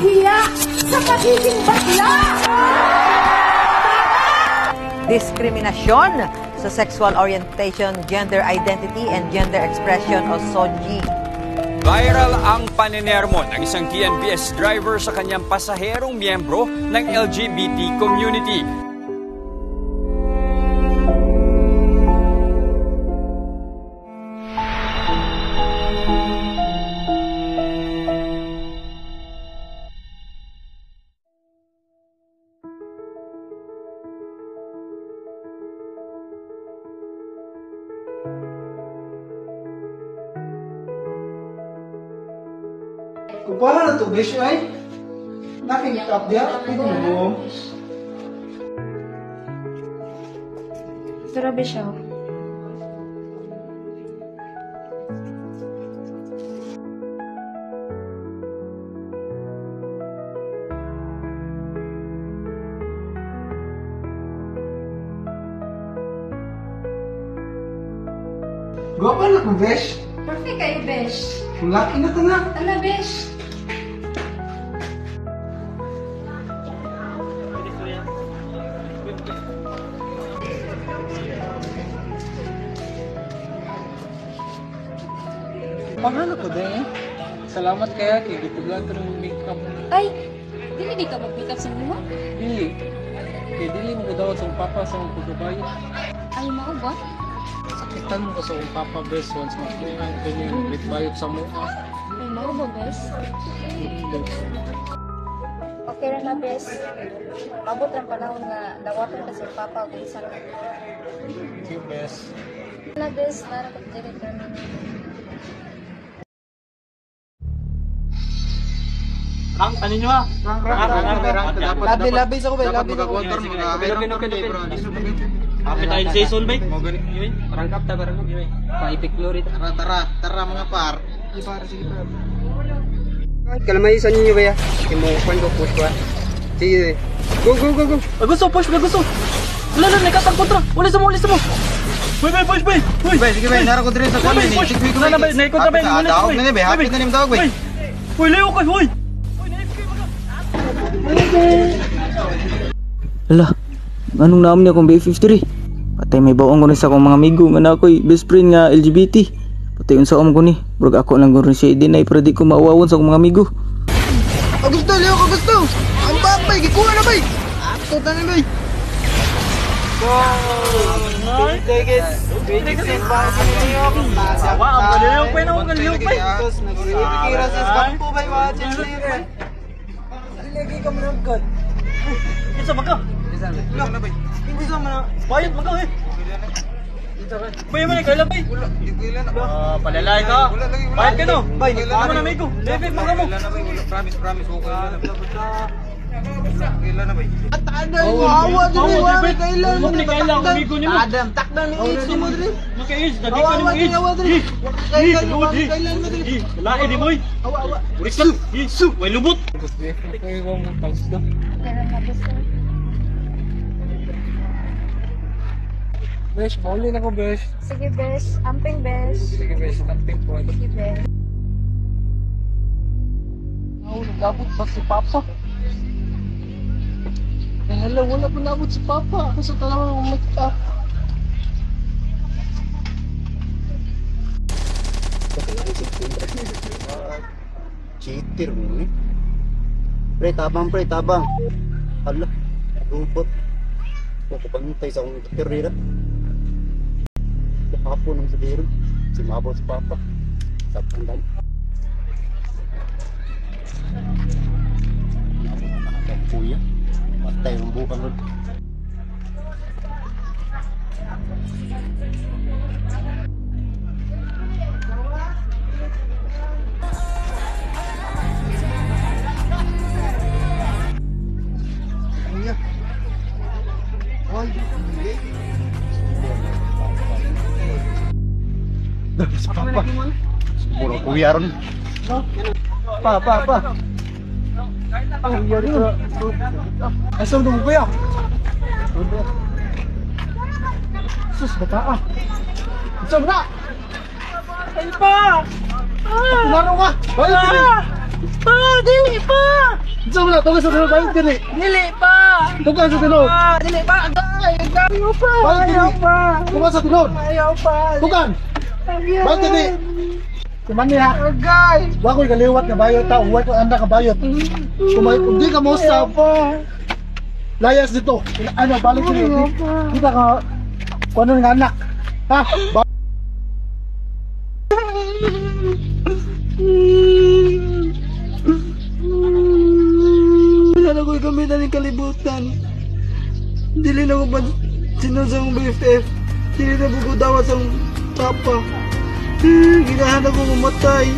nahiya sa pagiging bakla! Diskriminasyon sa sexual orientation, gender identity, and gender expression o SOGI. Viral ang panenermo ng isang TNBS driver sa kanyang pasaherong miyembro ng LGBT community. Kupala na to, besh, ay? Nakikita dia, ito mo. Grabe siya. Gwapa na ko, besh. Perfect kayo, besh. Laki na ka na. Ano, besh? Paano ko din? Salamat kaya kay gitugan ko ng makeup. Ay, dili di ka mag-makeup sa mo? Dili. Kaya dili mo ko daw sa papa sa mga pagbabayot. Ay, mao ba? Sakitan mo ko sa papa best once makuha ko yung bayot sa mua. Ay, mao ba, besh? Okay rin na, besh. Mabot ang panahon nga dawaton kasi papa o isa lang. Thank you, best. Na, besh, narapag dili ka na. Rang, ano nyo ha? Rang. Labi sa ko ba? Labi sa ko. Kapit tayo sa season ba? Rangkap ta barang yun. Paipiklorit. Tara mga par. Sige par. Kalamay isa ninyo ba ya? Kimukuhan ko push ko. Sige. Go. Gusto, push, gusto. Wala na, nakatang kontra. Ulis mo. Boy, push, boy. Sige ba, nara ko diri sa kwan ni. Push. Wala na ba, naikot na ba? Daog na ni ba? Hapit na nim daog ba? Boy, leo ka, boy. Ala, anong naam niya kung B53? Patay may baong ko na sa akong mga amigo nga na ako'y best friend nga LGBT. Patay yun sa om ko ni. Burag ako lang gano'n siya dinay para di ko maawawon sa akong mga amigo. Gusto, Leo ko gusto. Ang papay, gikuha na bay. Ato ta na bay. Sawa, ang galilong pa yun, ang galilong pa yun. Kira sa kampo bay, watching live. Lagi ka managkad. Isa ba ka? Wala na bay. Hindi sa mga... Bayad mo ka eh. Bay mo na, kailan bay? Wala, di ko ilan na. Palalay ka. Bayad ka no? Bay, Ano na amigo? Lefit mo ka mo. Wala na bay, promise. Okay ilan na bay. Awa din wala kailan. Huwag ni kailan, amigo niyo mo. Adam, takdan ni Isi mo diri. Maka-is, dagi ka ni mo is. Kailan mo diri. Lain di boy. Awa. Uris ka. Isu, may lubot. Okay rin na, besh. Besh, mauli na ko, besh. Sige, besh. Amping, besh. Sige, besh, tamping po. Sige, besh. Nagabot pa si Papa. Hala, wala pa nabot si Papa. Kasi talaga akong mag-up. Cheater mo eh. Pre, tabang. Hala, robot. Huwag ko pantay sa akong karera. Hapon ang sabihin. Si Mabot si Papa. Sapang dami. Nakakang kuya. Matay ang bukang ron. Kuya. Ay, hindi. Si Papa. Puro kuya ron. Pa. Ang yari ko. Asam mo kuya? Sus, bata ah. Asam na! Ay pa! Laro ka! Dili pa! Saan mo na? Tugas sa tinod, bayad ka ni. Dili pa! Tugas sa tinod. Dili pa! Ayaw pa! Bayad ka ni. Tugas sa tinod. Ayaw pa! Tugan. Bayad ka ni. Kumani ha. Agay! Wakoy kaliwat na bayad ta. Uwat ko anda ka bayad. Kung di ka mo sa layas dito. Ano, balik ka ni. Kita ka. Kung ano nga anak. Ha? Wala na ko'y gamitan ng kalibutan. Dili na ko ba sinusang BFF. Dili na ko dawat sa papa. Ginahan ako mamatay.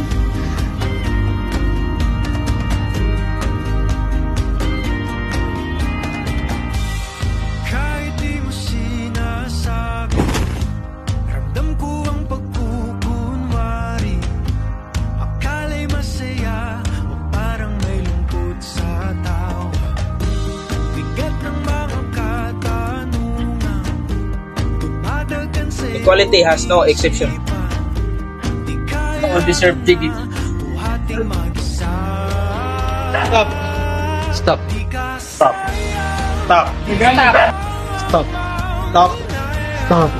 Kahit di mo sinasabi, ramdam ko ang pagkukunwari. Akala'y masaya o parang may lungkot sa tao. Bigat ng mga katanungan, dumadagan sa Equality has no exception. All deserve dignity. Stop. Stop. Stop. Stop. Stop. Stop. Stop. Stop.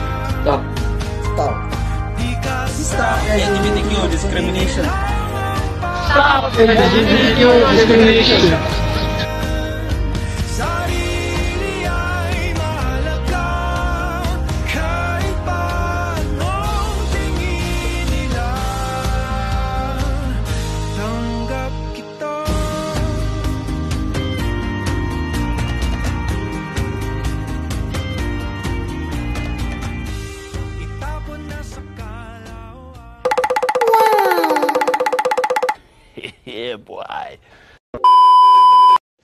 Stop. Stop LGBTQ discrimination. Stop LGBTQ discrimination. sarili ay mahalaga. Kahit paanong tingin nila, tanggap kita. Itapon na sa kalawan. Yeah, boy.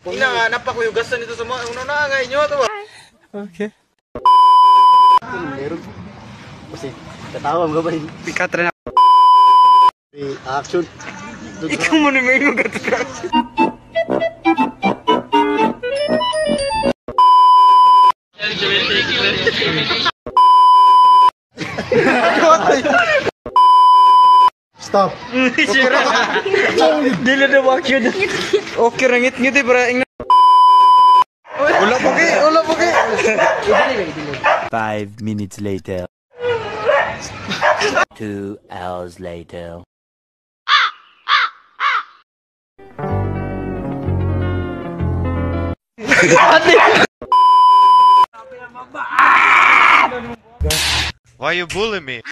Ina nga, napakuyugasan nito sa mga uno na nga inyo ito ba? Okay. Meron. Kasi, katawang ka ba rin? Pikatra na. Action. Ikaw mo na may lugat ka. Stop. Dili na wakyo na. Okay, rangit-ngit eh, para ingna. Wala po kay, wala po kay. 5 minutes later. 2 hours later. Why you bullying me?